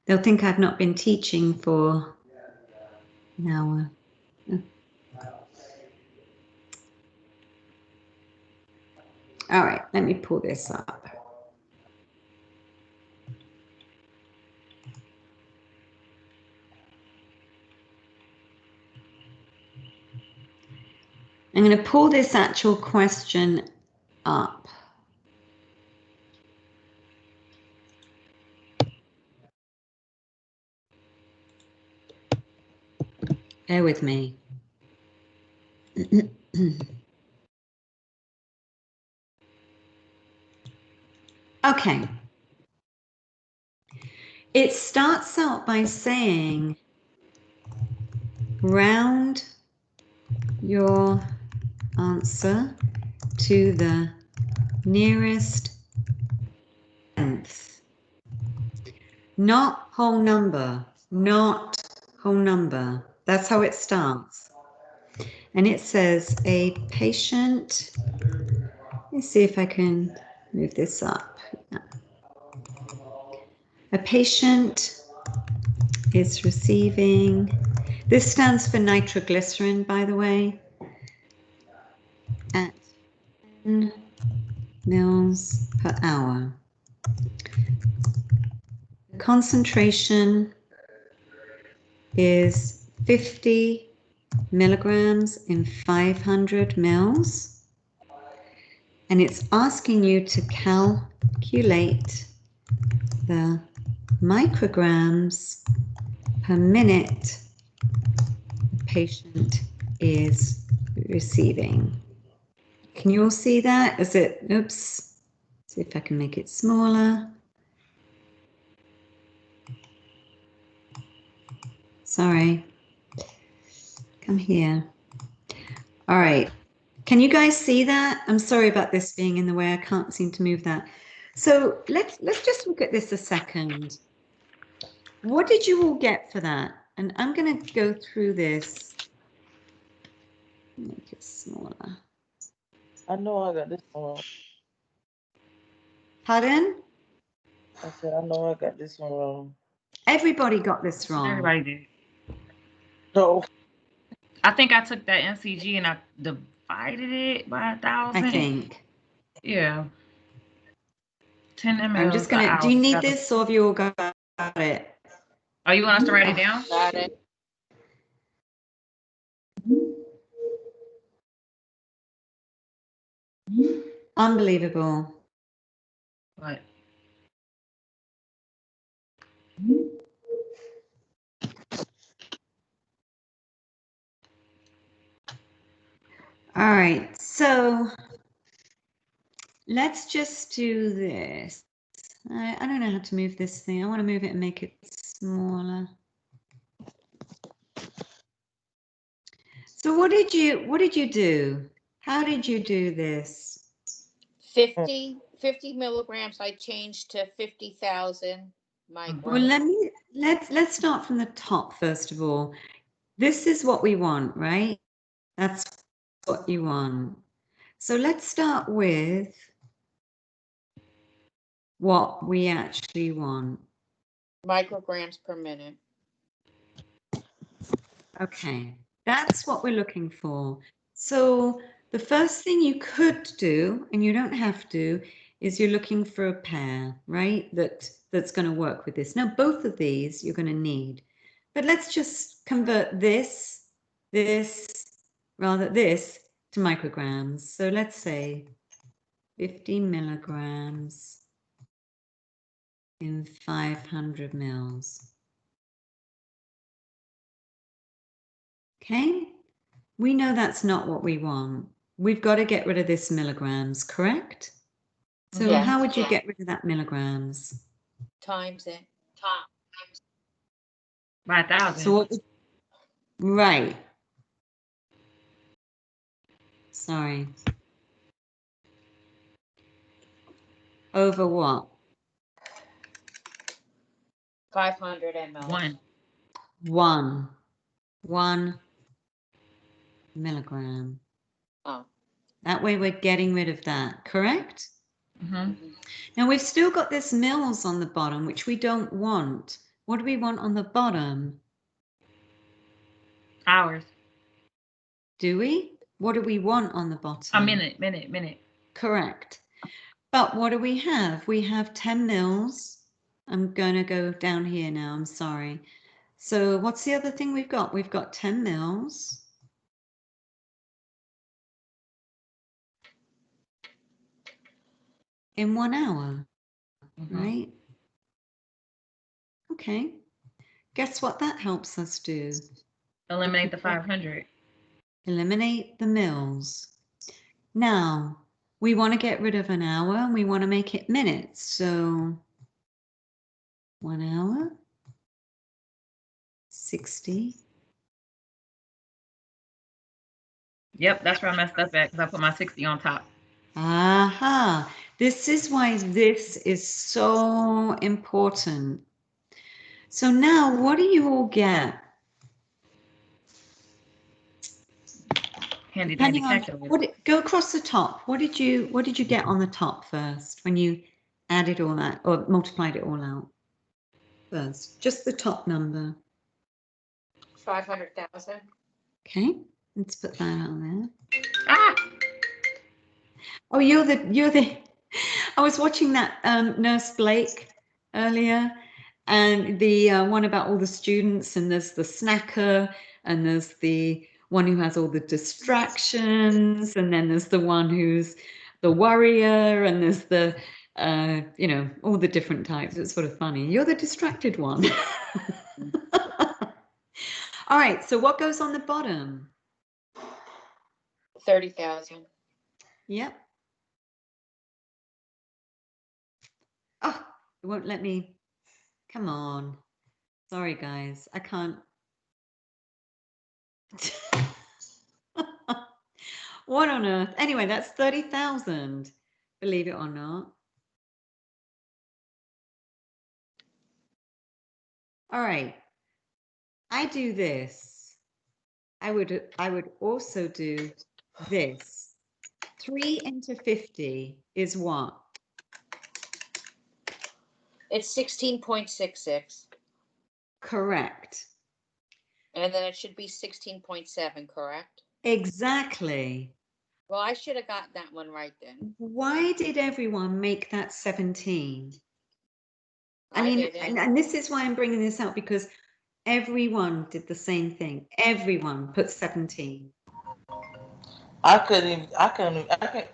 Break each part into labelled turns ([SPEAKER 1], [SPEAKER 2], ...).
[SPEAKER 1] They'll think I've not been teaching for an hour. All right, let me pull this up. I'm going to pull this actual question up. Bear with me. Okay. It starts out by saying, round your answer to the nearest tenth. Not whole number, not whole number. That's how it starts. And it says a patient, let me see if I can move this up. A patient is receiving, this stands for nitroglycerin, by the way, at 10 mils per hour. The concentration is 50 milligrams in 500 mils. And it's asking you to calculate the micrograms per minute the patient is receiving. Can you all see that? Is it, oops, see if I can make it smaller. Sorry, come here. All right, can you guys see that? I'm sorry about this being in the way, I can't seem to move that. So let's just look at this a second. What did you all get for that? And I'm going to go through this. Make it smaller.
[SPEAKER 2] I know I got this one wrong.
[SPEAKER 1] Pardon?
[SPEAKER 2] I said, I know I got this one wrong.
[SPEAKER 1] Everybody got this wrong.
[SPEAKER 3] Everybody did.
[SPEAKER 2] No.
[SPEAKER 3] I think I took that NCG and I divided it by 1,000.
[SPEAKER 1] I think.
[SPEAKER 3] Yeah. 10 ml.
[SPEAKER 1] I'm just going to, do you need this or have you all got it?
[SPEAKER 3] Oh, you want us to write it down?
[SPEAKER 2] Got it.
[SPEAKER 1] Unbelievable.
[SPEAKER 3] What?
[SPEAKER 1] All right, so let's just do this. I don't know how to move this thing. I want to move it and make it smaller. So what did you do? How did you do this?
[SPEAKER 4] 50 milligrams. I changed to 50,000 micrograms.
[SPEAKER 1] Well, let's start from the top first of all. This is what we want, right? That's what you want. So let's start with what we actually want.
[SPEAKER 4] Micrograms per minute.
[SPEAKER 1] Okay, that's what we're looking for. So the first thing you could do, and you don't have to, is you're looking for a pair, right? That's going to work with this. Now, both of these you're going to need, but let's just convert this to micrograms. So let's say 50 milligrams in 500 mils. Okay, we know that's not what we want. We've got to get rid of this milligrams, correct? So
[SPEAKER 4] Yes.
[SPEAKER 1] how would you get rid of that milligrams?
[SPEAKER 4] Times it.
[SPEAKER 3] By 1,000.
[SPEAKER 1] So right. Sorry. Over what?
[SPEAKER 4] 500 ml.
[SPEAKER 1] 1 milligram.
[SPEAKER 4] Oh.
[SPEAKER 1] That way we're getting rid of that, correct?
[SPEAKER 3] Mm-hmm.
[SPEAKER 1] Now we've still got this mils on the bottom, which we don't want. What do we want on the bottom?
[SPEAKER 3] Hours.
[SPEAKER 1] Do we? What do we want on the bottom?
[SPEAKER 3] A minute.
[SPEAKER 1] Correct. But what do we have? We have 10 mils. I'm going to go down here now. I'm sorry. So what's the other thing we've got? We've got 10 mils. In 1 hour, right? Okay. Guess what that helps us do?
[SPEAKER 3] Eliminate the 500.
[SPEAKER 1] Eliminate the mils. Now, we want to get rid of an hour and we want to make it minutes. So 1 hour, 60.
[SPEAKER 3] Yep, that's where I messed up at because I put my 60 on top.
[SPEAKER 1] Aha. This is why this is so important. So now what do you all get?
[SPEAKER 3] Handy
[SPEAKER 1] Depending
[SPEAKER 3] dandy
[SPEAKER 1] on
[SPEAKER 3] calculator.
[SPEAKER 1] go across the top. What did you get on the top first when you added all that or multiplied it all out? First, just the top number.
[SPEAKER 4] 500,000.
[SPEAKER 1] Okay, let's put that on there.
[SPEAKER 3] Ah!
[SPEAKER 1] Oh, you're the I was watching that Nurse Blake earlier, and the one about all the students, and there's the snacker, and there's the one who has all the distractions, and then there's the one who's the worrier, and there's the you know, all the different types. It's sort of funny. You're the distracted one. All right, so what goes on the bottom?
[SPEAKER 4] 30,000.
[SPEAKER 1] Yep. Oh, it won't let me. Come on. Sorry, guys. I can't. What on earth? Anyway, that's 30,000. Believe it or not. All right. I do this. I would also do this. 3 into 50 is what?
[SPEAKER 4] It's 16.66.
[SPEAKER 1] Correct.
[SPEAKER 4] And then it should be 16.7, correct?
[SPEAKER 1] Exactly.
[SPEAKER 4] Well, I should have got that one right then.
[SPEAKER 1] Why did everyone make that 17? I mean,
[SPEAKER 4] didn't.
[SPEAKER 1] and this is why I'm bringing this out, because everyone did the same thing. Everyone put 17.
[SPEAKER 2] I couldn't.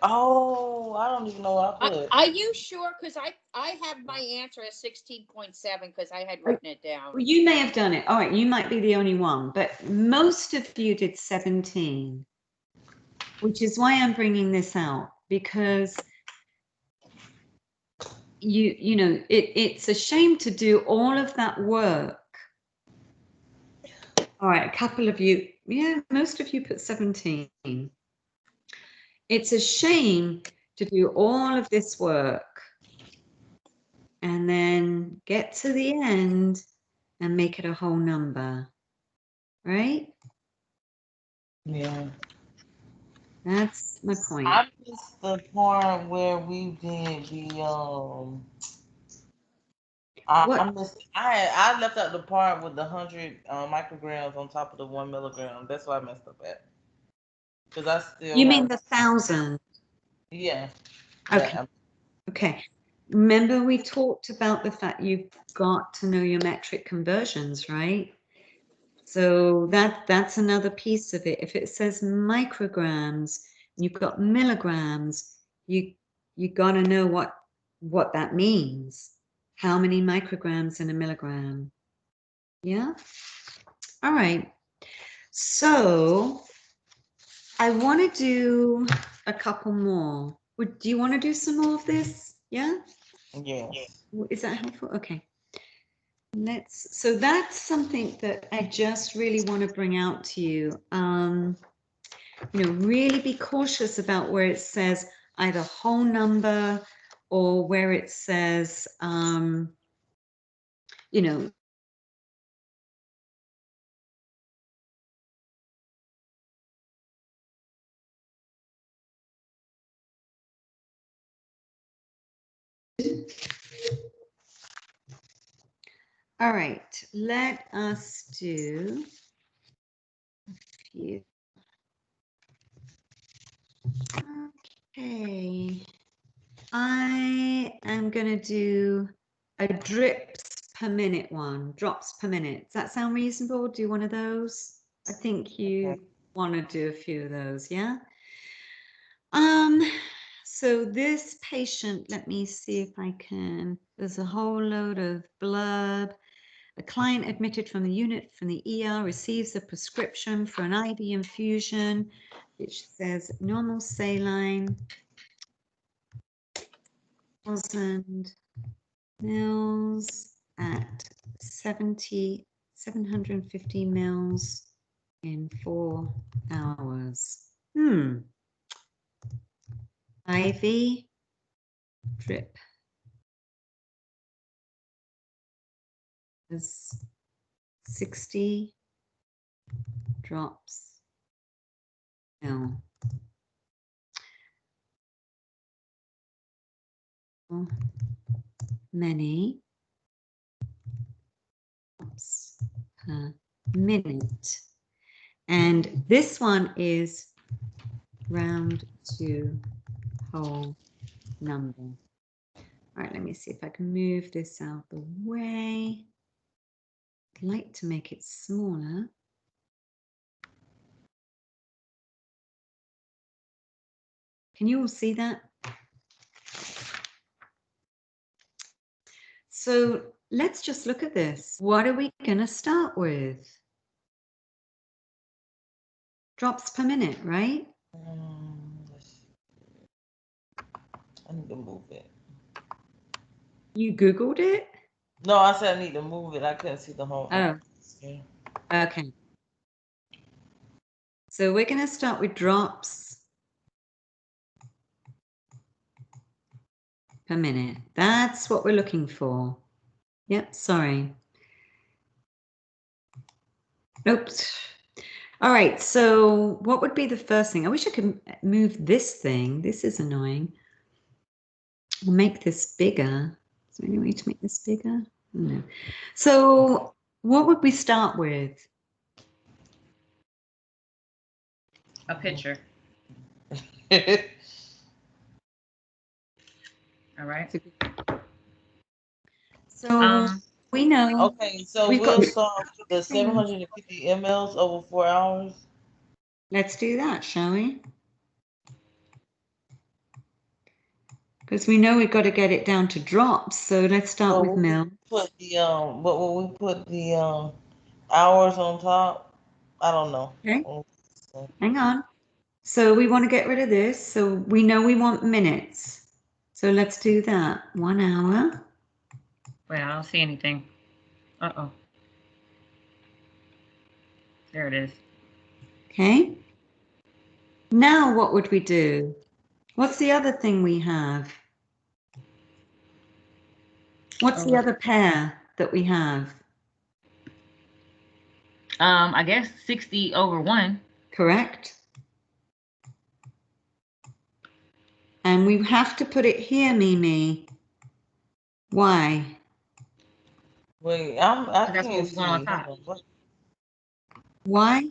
[SPEAKER 2] Oh, I don't even know what I put.
[SPEAKER 4] Are you sure? Because I have my answer as 16.7 because I had written it down.
[SPEAKER 1] Well, you may have done it. All right, you might be the only one, but most of you did 17, which is why I'm bringing this out, because you know, it's a shame to do all of that work. All right, a couple of you, yeah, most of you put 17. It's a shame to do all of this work and then get to the end and make it a whole number, right?
[SPEAKER 2] Yeah.
[SPEAKER 1] That's my point.
[SPEAKER 2] I missed the part where we did the I left out the part with the 100 micrograms on top of the 1 milligram. That's what I messed up at. Because I still.
[SPEAKER 1] You mean the 1,000?
[SPEAKER 2] Yeah.
[SPEAKER 1] Okay. Okay. Remember we talked about the fact you've got to know your metric conversions, right? So that's another piece of it. If it says micrograms, you've got milligrams, you got to know what that means. How many micrograms in a milligram? Yeah. All right. So I want to do a couple more. Do you want to do some more of this? Yeah.
[SPEAKER 2] Yes.
[SPEAKER 1] Is that helpful? Okay. So that's something that I just really want to bring out to you. You know, really be cautious about where it says either whole number or where it says, you know, All right, let us do a few. Okay, I am going to do a drips per minute one, drops per minute. Does that sound reasonable? Do one of those? I think you
[SPEAKER 2] Okay.
[SPEAKER 1] want to do a few of those, yeah? So this patient, let me see if I can, there's a whole load of blurb. A client admitted from the unit from the ER receives a prescription for an IV infusion, which says normal saline, 1,000 mils at 750 mils in 4 hours. IV drip is 60 drops mil. Many drops per minute. And this one is round to whole number. All right, let me see if I can move this out the way. I'd like to make it smaller. Can you all see that? So let's just look at this. What are we going to start with? Drops per minute, right?
[SPEAKER 2] Let's see. I need to move it.
[SPEAKER 1] You Googled it?
[SPEAKER 2] No, I said I need to move it. I couldn't see the whole screen.
[SPEAKER 1] Okay. So we're going to start with drops per minute. That's what we're looking for. Yep, sorry. Oops. All right, so what would be the first thing? I wish I could move this thing. This is annoying. We'll make this bigger. Is there any way to make this bigger? No. So what would we start with?
[SPEAKER 3] A picture. All right.
[SPEAKER 1] So we know.
[SPEAKER 2] Okay, so
[SPEAKER 1] we've
[SPEAKER 2] we'll
[SPEAKER 1] got,
[SPEAKER 2] start with the 750 mLs over 4 hours.
[SPEAKER 1] let's do that, shall we? Because we know we've got to get it down to drops. So let's start with mil.
[SPEAKER 2] Put the what will we put the hours on top? I don't know.
[SPEAKER 1] Okay. Hang on. So we want to get rid of this. So we know we want minutes. So let's do that. 1 hour.
[SPEAKER 3] Wait, I don't see anything. Uh-oh. There it is.
[SPEAKER 1] Okay. Now what would we do? What's the other thing we have? What's the other pair that we have?
[SPEAKER 3] I guess 60 over 1.
[SPEAKER 1] Correct. And we have to put it here, Mimi. Why?
[SPEAKER 2] Wait, I
[SPEAKER 3] That's what
[SPEAKER 2] can't
[SPEAKER 3] we want on
[SPEAKER 2] see.
[SPEAKER 3] top.
[SPEAKER 1] Why?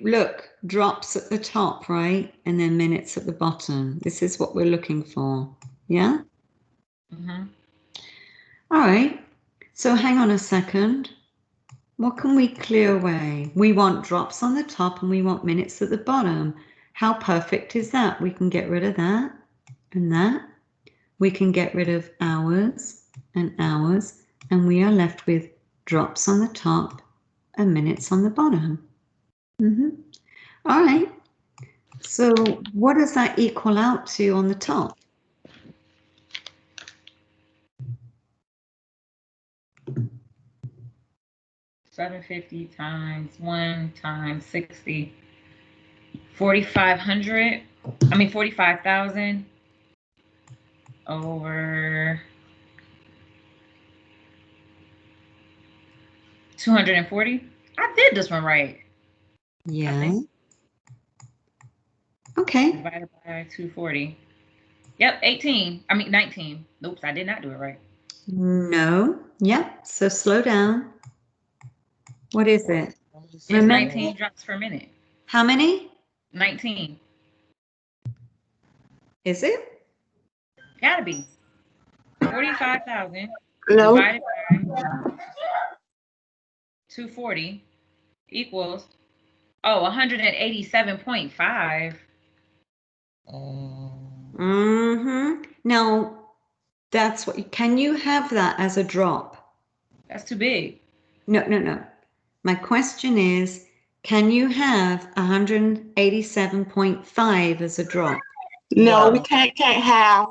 [SPEAKER 1] Look, drops at the top, right? And then minutes at the bottom. This is what we're looking for. Yeah?
[SPEAKER 3] Mm-hmm.
[SPEAKER 1] All right. So hang on a second. What can we clear away? We want drops on the top and we want minutes at the bottom. How perfect is that? We can get rid of that and that. We can get rid of hours, and we are left with drops on the top and minutes on the bottom. All right. So what does that equal out to on the top?
[SPEAKER 3] $750 times 1 times 60. 4,500. I mean 45,000 over 240. I did this one right.
[SPEAKER 1] Yeah. Okay.
[SPEAKER 3] Divided by 240. Yep, 18. I mean 19. Oops, I did not do it right.
[SPEAKER 1] No. Yep. So slow down. What is it?
[SPEAKER 3] It's
[SPEAKER 1] Remember-
[SPEAKER 3] 19 drops per minute.
[SPEAKER 1] How many
[SPEAKER 3] 19.
[SPEAKER 1] is it?
[SPEAKER 3] Gotta be. 45,000
[SPEAKER 5] No.
[SPEAKER 3] divided by 240 equals, 187.5.
[SPEAKER 1] Mm-hmm. Now, that's what, can you have that as a drop?
[SPEAKER 3] That's too big.
[SPEAKER 1] No. My question is, can you have 187.5 as a drop?
[SPEAKER 5] No, we
[SPEAKER 2] No.
[SPEAKER 5] can't have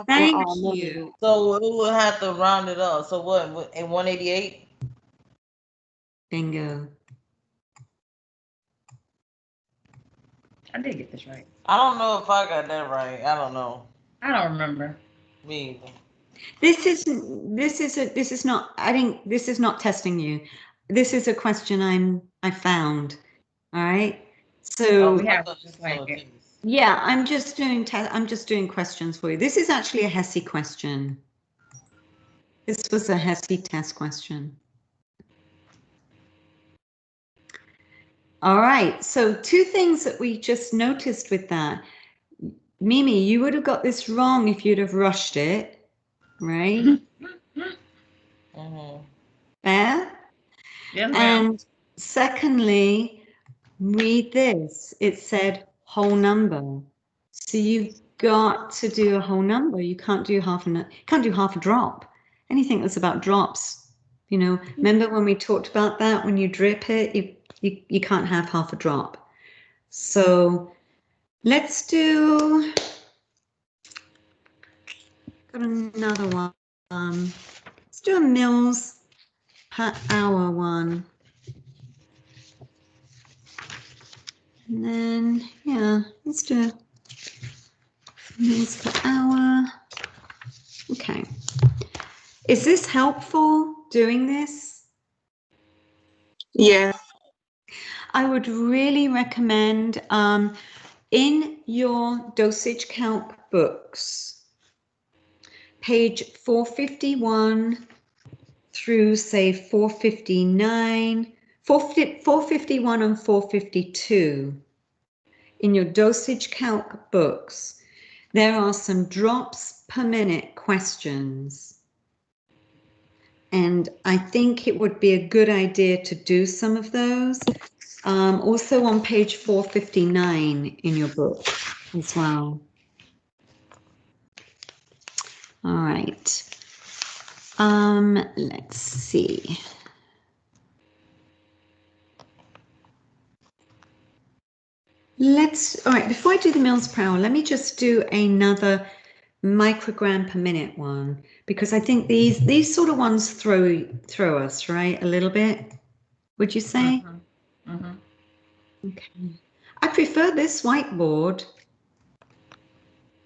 [SPEAKER 1] Thank
[SPEAKER 5] no.
[SPEAKER 1] you.
[SPEAKER 2] So we would have to round it up. So what, in 188?
[SPEAKER 1] Bingo.
[SPEAKER 3] I did get this right.
[SPEAKER 2] I don't know if I got that right. I don't know.
[SPEAKER 3] I don't remember.
[SPEAKER 2] Me either.
[SPEAKER 1] This is not testing you. This is a question I found. All right. So
[SPEAKER 3] we have
[SPEAKER 2] I thought
[SPEAKER 3] just
[SPEAKER 2] this
[SPEAKER 3] like
[SPEAKER 2] was a
[SPEAKER 3] it.
[SPEAKER 2] case.
[SPEAKER 1] yeah, I'm just doing questions for you. This is actually a HESI question. This was a HESI test question. All right, so two things that we just noticed with that. Mimi, you would have got this wrong if you'd have rushed it, right?
[SPEAKER 2] Mhm.
[SPEAKER 1] Fair?
[SPEAKER 3] Yes, ma'am.
[SPEAKER 1] And secondly, read this. It said whole number. So you've got to do a whole number. You can't do half a drop. Anything that's about drops, you know, remember when we talked about that, when you drip it, you can't have half a drop. So let's do, got another one. Let's do a mils per hour one. And then, yeah, let's do mils per hour. Okay. Is this helpful, doing this?
[SPEAKER 5] Yeah.
[SPEAKER 1] I would really recommend in your dosage count books, page 451 through say 459, 451 and 452, in your dosage count books, there are some drops per minute questions. And I think it would be a good idea to do some of those. Also on page 459 in your book as well. All right. Let's see. All right, before I do the mils per hour, let me just do another microgram per minute one, because I think these sort of ones throw us, right, a little bit, would you say? Okay. I prefer this whiteboard,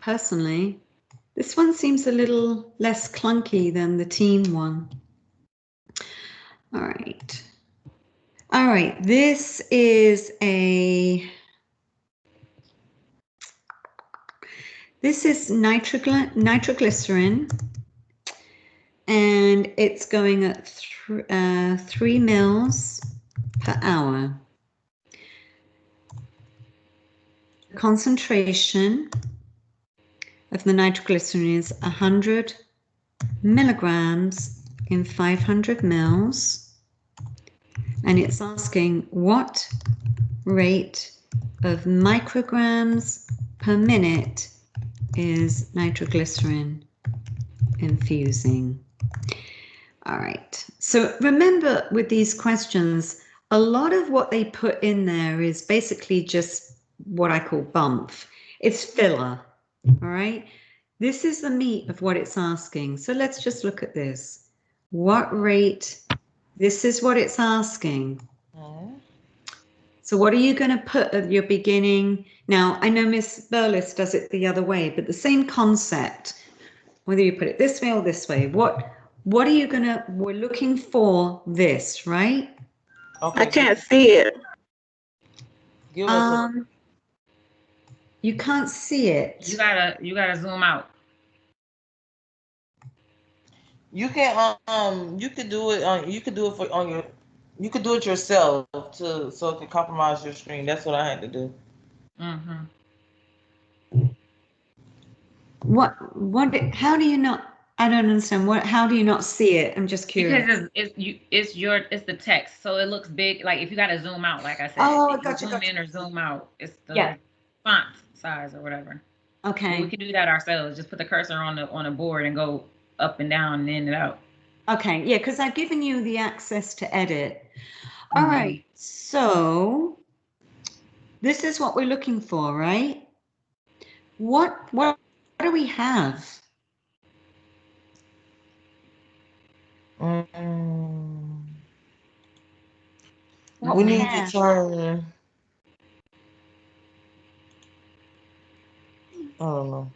[SPEAKER 1] personally. This one seems a little less clunky than the team one. All right. All right, this is nitroglycerin, and it's going at 3 mils per hour. The concentration of the nitroglycerin is 100 milligrams in 500 mils, and it's asking what rate of micrograms per minute is nitroglycerin infusing. All right, so remember with these questions, a lot of what they put in there is basically just what I call bump. It's filler, all right? This is the meat of what it's asking. So let's just look at this. What rate? This is what it's asking. So what are you going to put at your beginning? Now, I know Miss Burles does it the other way, but the same concept, whether you put it this way or this way, what are you going to, we're looking for this, right?
[SPEAKER 2] Okay.
[SPEAKER 5] I can't see it.
[SPEAKER 2] Give us
[SPEAKER 1] You can't see it.
[SPEAKER 3] You gotta zoom out.
[SPEAKER 2] You can you could do it on you could do it yourself to so it can compromise your screen. That's what I had to do.
[SPEAKER 3] Mm-hmm.
[SPEAKER 1] How do you not, I don't understand. How do you not see it? I'm just curious.
[SPEAKER 3] Because it's the text, so it looks big. Like if you got to zoom out, like I said,
[SPEAKER 1] Oh,
[SPEAKER 3] if you
[SPEAKER 1] gotcha,
[SPEAKER 3] zoom
[SPEAKER 1] gotcha.
[SPEAKER 3] in or zoom out, it's the
[SPEAKER 1] Yeah.
[SPEAKER 3] font size or whatever. But we
[SPEAKER 1] Okay.
[SPEAKER 3] can do that ourselves. Just put the cursor on a board and go up and down and in and out.
[SPEAKER 1] Okay. Yeah, because I've given you the access to edit. All
[SPEAKER 3] Mhm.
[SPEAKER 1] right. So this is what we're looking for, right? What do we have? What
[SPEAKER 2] We need
[SPEAKER 1] pair?
[SPEAKER 2] to turn. I don't know.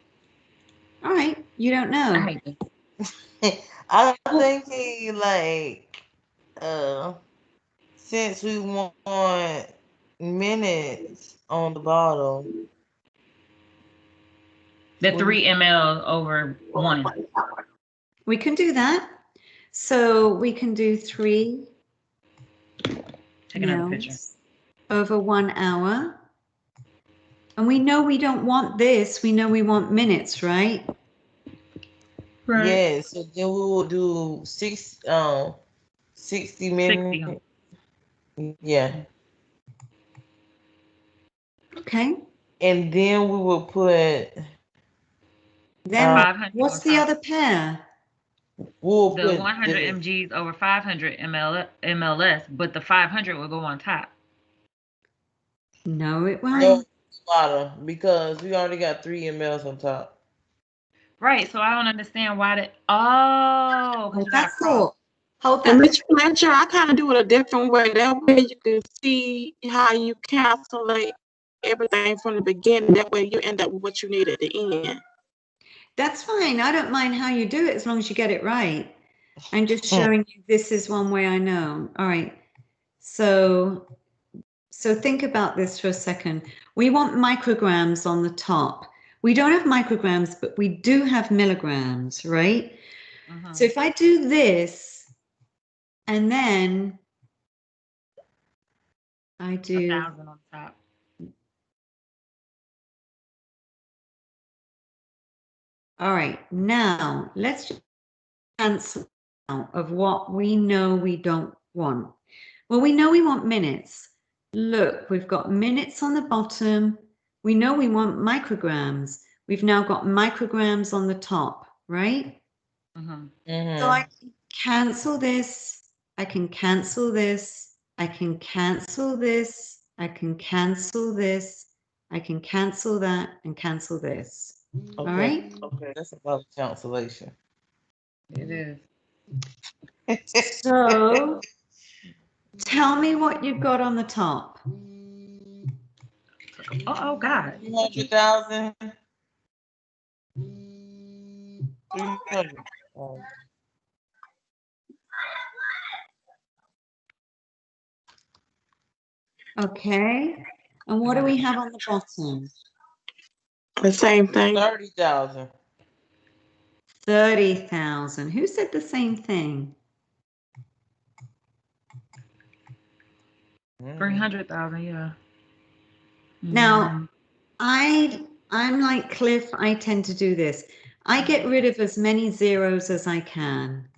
[SPEAKER 1] All right. You don't
[SPEAKER 3] I
[SPEAKER 1] know.
[SPEAKER 3] hate this.
[SPEAKER 2] I'm thinking like since we want minutes on the bottom.
[SPEAKER 3] The
[SPEAKER 2] What
[SPEAKER 3] 3 ml over 1.
[SPEAKER 1] We can do that. So we can do 3
[SPEAKER 3] Take another picture.
[SPEAKER 1] mils over 1 hour. And we know we don't want this. We know we want minutes, right?
[SPEAKER 2] Yeah, so then we will do 60 minutes.
[SPEAKER 3] 60.
[SPEAKER 2] Yeah.
[SPEAKER 1] Okay.
[SPEAKER 2] And then we will put
[SPEAKER 1] Then
[SPEAKER 3] 500
[SPEAKER 1] what's
[SPEAKER 3] on
[SPEAKER 1] the
[SPEAKER 3] top.
[SPEAKER 1] other pair?
[SPEAKER 2] we'll
[SPEAKER 3] The
[SPEAKER 2] put
[SPEAKER 3] 100 mgs over 500 MLS, but the 500 will go on top.
[SPEAKER 1] No, it
[SPEAKER 2] no
[SPEAKER 1] won't.
[SPEAKER 2] bottom because we already got 3 mLs on top.
[SPEAKER 3] Right, so I don't understand why that. Oh, because
[SPEAKER 1] Hold
[SPEAKER 3] you got
[SPEAKER 1] that
[SPEAKER 3] to cross.
[SPEAKER 1] thought. Hold
[SPEAKER 5] And
[SPEAKER 1] that.
[SPEAKER 5] Mr. Fletcher, I kind of do it a different way. That way you can see how you calculate everything from the beginning. That way you end up with what you need at the end.
[SPEAKER 1] That's fine. I don't mind how you do it as long as you get it right. I'm just showing you this is one way I know. All right. So think about this for a second. We want micrograms on the top. We don't have micrograms, but we do have milligrams, right?
[SPEAKER 3] Mhm.
[SPEAKER 1] So if I do this and then I do
[SPEAKER 3] 1,000 on top.
[SPEAKER 1] all right, now let's just cancel out of what we know we don't want. Well, we know we want minutes. Look, we've got minutes on the bottom. We know we want micrograms. We've now got micrograms on the top, right?
[SPEAKER 3] Mhm.
[SPEAKER 1] So I can cancel this. I can cancel this. I can cancel this. I can cancel this. I can cancel that and cancel this.
[SPEAKER 2] Okay.
[SPEAKER 1] All right.
[SPEAKER 2] Okay, that's a lot of cancellation.
[SPEAKER 3] It is.
[SPEAKER 1] So tell me what you've got on the top.
[SPEAKER 3] Oh God.
[SPEAKER 2] 200,000. 300.
[SPEAKER 1] Okay. And what do we have on the bottom?
[SPEAKER 5] The same thing.
[SPEAKER 2] 30,000.
[SPEAKER 1] 30,000. Who said the same thing?
[SPEAKER 3] 300,000. Yeah.
[SPEAKER 1] Now, I'm like Cliff. I tend to do this. I get rid of as many zeros as I can.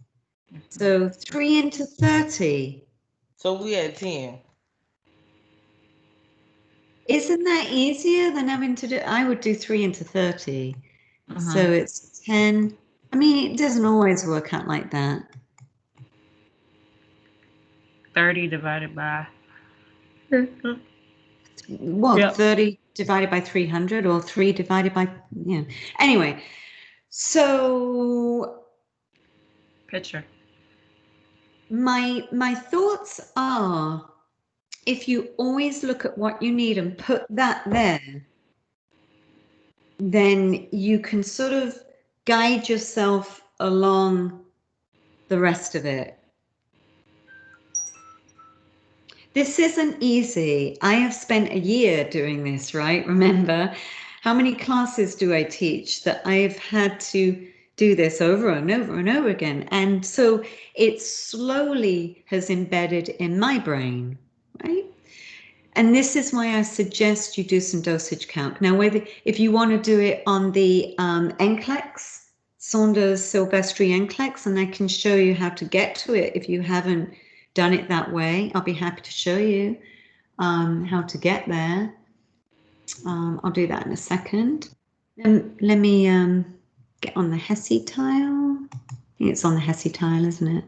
[SPEAKER 1] So 3 into 30.
[SPEAKER 2] So we had 10.
[SPEAKER 1] Isn't that easier than having to do? I would do 3 into 30. So it's 10. I mean, it doesn't always work out like that.
[SPEAKER 3] 30 divided by.
[SPEAKER 1] Well,
[SPEAKER 3] Yep.
[SPEAKER 1] 30 divided by 300 or 3 divided by, you know. Anyway, so
[SPEAKER 3] Picture.
[SPEAKER 1] my thoughts are, if you always look at what you need and put that there, then you can sort of guide yourself along the rest of it. This isn't easy. I have spent a year doing this, right? Remember, how many classes do I teach that I've had to do this over and over and over again. And so it slowly has embedded in my brain, right? And this is why I suggest you do some dosage count. Now, if you want to do it on the NCLEX, Saunders Silvestri NCLEX, and I can show you how to get to it if you haven't done it that way, I'll be happy to show you how to get there. I'll do that in a second. Let me get on the Hesse tile. I think it's on the Hesse tile, isn't it?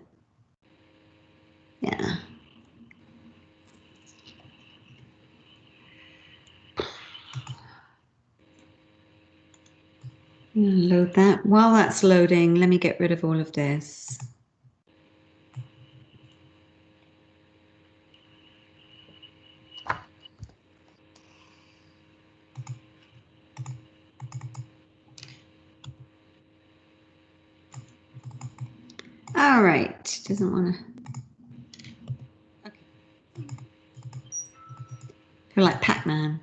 [SPEAKER 1] Yeah. Load that. While that's loading, let me get rid of all of this. All right, doesn't want to. Okay. Feel like Pac-Man.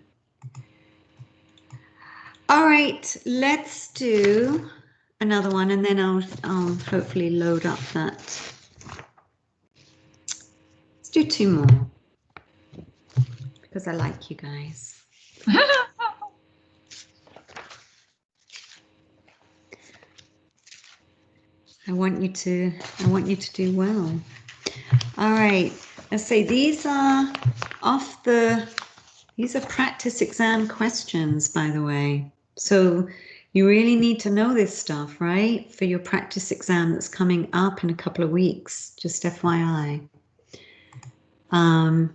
[SPEAKER 1] All right, let's do another one, and then I'll hopefully load up that. Let's do 2 more because I like you guys. I want you to do well. All right, let's say these are these are practice exam questions, by the way. So you really need to know this stuff, right? For your practice exam that's coming up in a couple of weeks, just FYI. Oh,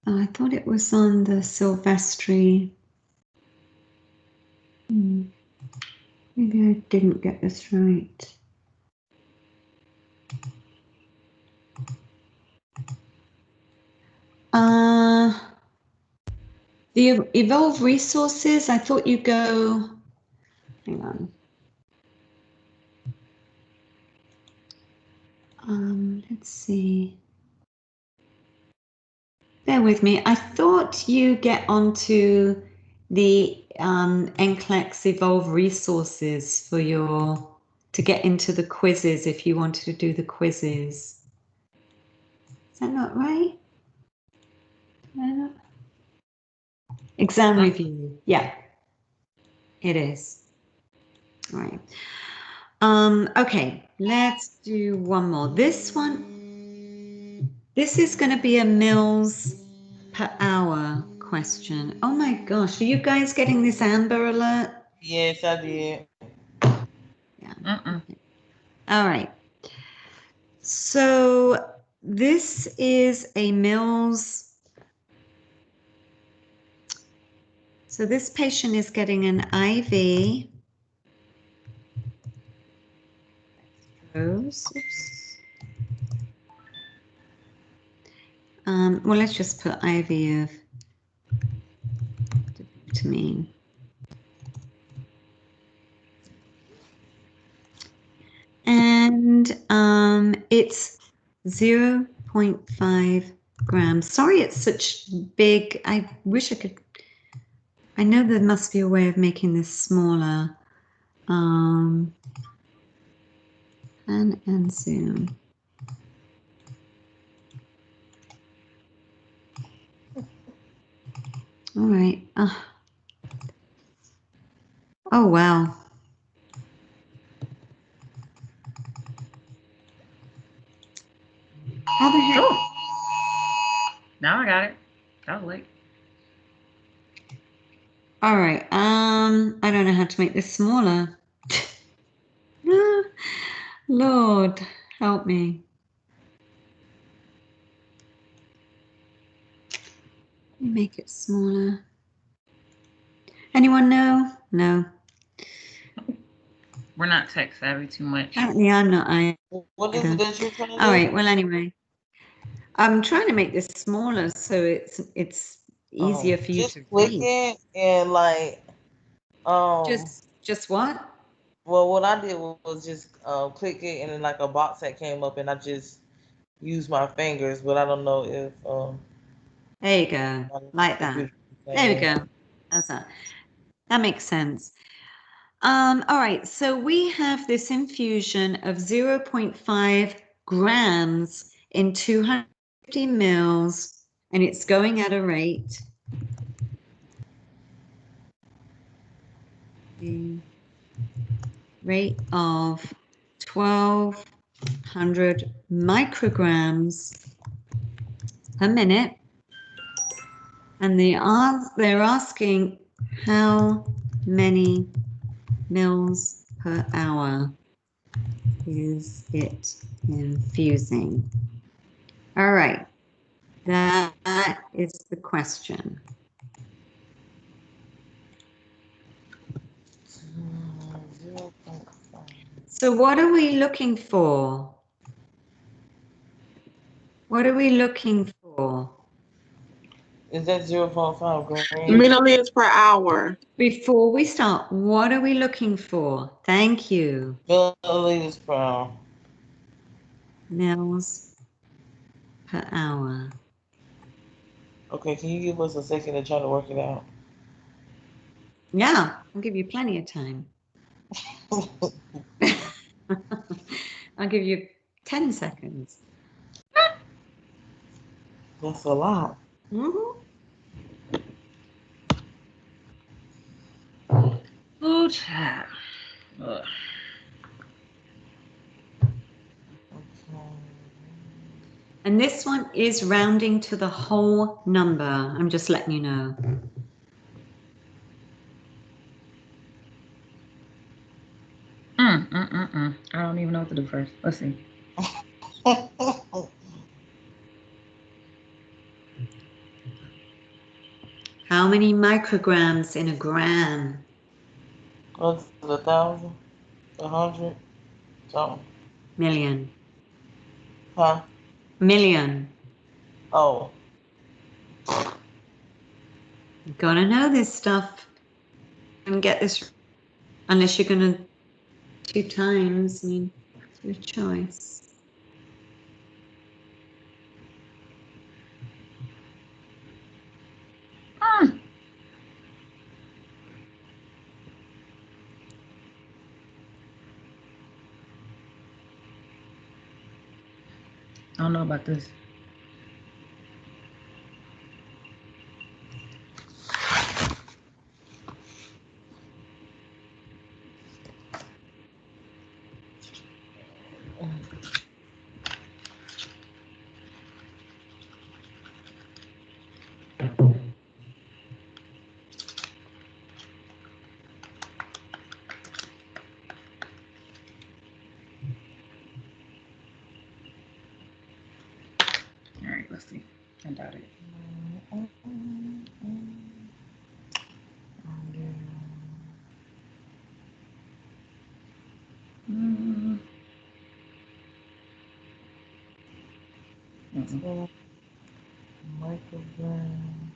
[SPEAKER 1] I thought it was on the Silvestri. Maybe I didn't get this right. The Evolve resources, I thought you go, hang on. Let's see. Bear with me. I thought you get onto the NCLEX Evolve resources for to get into the quizzes if you wanted to do the quizzes. Is that not right? Exam review. Yeah, it is. All right. Okay, let's do one more. This is going to be a mils per hour question. Oh my gosh, are you guys getting this Amber Alert?
[SPEAKER 2] Yes, I did.
[SPEAKER 1] Yeah. Okay. All right. So this is a mils. So this patient is getting an IV. Oops. Well, let's just put IV of dopamine. And it's 0.5 grams. Sorry, it's such big. I wish I could. I know there must be a way of making this smaller. Pan and zoom. All right. Oh, wow. How the heck?
[SPEAKER 3] Oh. Now I got it. That was late.
[SPEAKER 1] All right. I don't know how to make this smaller. Lord, help me. Let me make it smaller. Anyone know? No.
[SPEAKER 3] We're not tech savvy too much.
[SPEAKER 1] Apparently I'm not.
[SPEAKER 2] What is it that you're trying to do?
[SPEAKER 1] All right. Well, anyway, I'm trying to make this smaller so it's easier for you
[SPEAKER 2] just
[SPEAKER 1] to
[SPEAKER 2] click
[SPEAKER 1] read.
[SPEAKER 2] it and like
[SPEAKER 1] Just what?
[SPEAKER 2] well, what I did was just click it and then like a box that came up and I just used my fingers, but I don't know if
[SPEAKER 1] There you go. Like that. There we go. That's that. That makes sense. All right, so we have this infusion of 0.5 grams in 250 mils, and it's going at a rate. The rate of 1,200 micrograms per minute. And they're asking how many mils per hour is it infusing? All right, that is the question. So what are we looking for? What are we looking for?
[SPEAKER 2] Is that 0.5 grams?
[SPEAKER 5] Milliliters per hour.
[SPEAKER 1] Before we start, what are we looking for? Thank you.
[SPEAKER 2] Milliliters per hour.
[SPEAKER 1] Mils per hour.
[SPEAKER 2] Okay, can you give us a second to try to work it out?
[SPEAKER 1] Yeah, I'll give you plenty of time. I'll give you 10 seconds.
[SPEAKER 2] That's a lot.
[SPEAKER 1] Mhm.
[SPEAKER 3] Oh, child. Ugh.
[SPEAKER 1] And this one is rounding to the whole number. I'm just letting you know.
[SPEAKER 3] I don't even know what to do first. Let's see.
[SPEAKER 1] How many micrograms in a gram?
[SPEAKER 2] What's it, 1,000? 100? Something.
[SPEAKER 1] Million.
[SPEAKER 2] Huh?
[SPEAKER 1] Million.
[SPEAKER 2] Oh.
[SPEAKER 1] You gotta know this stuff and get this, unless you're gonna 2 times. I mean, it's your choice.
[SPEAKER 3] I don't know about this. All right, let's see. I doubt it.
[SPEAKER 2] Microgram.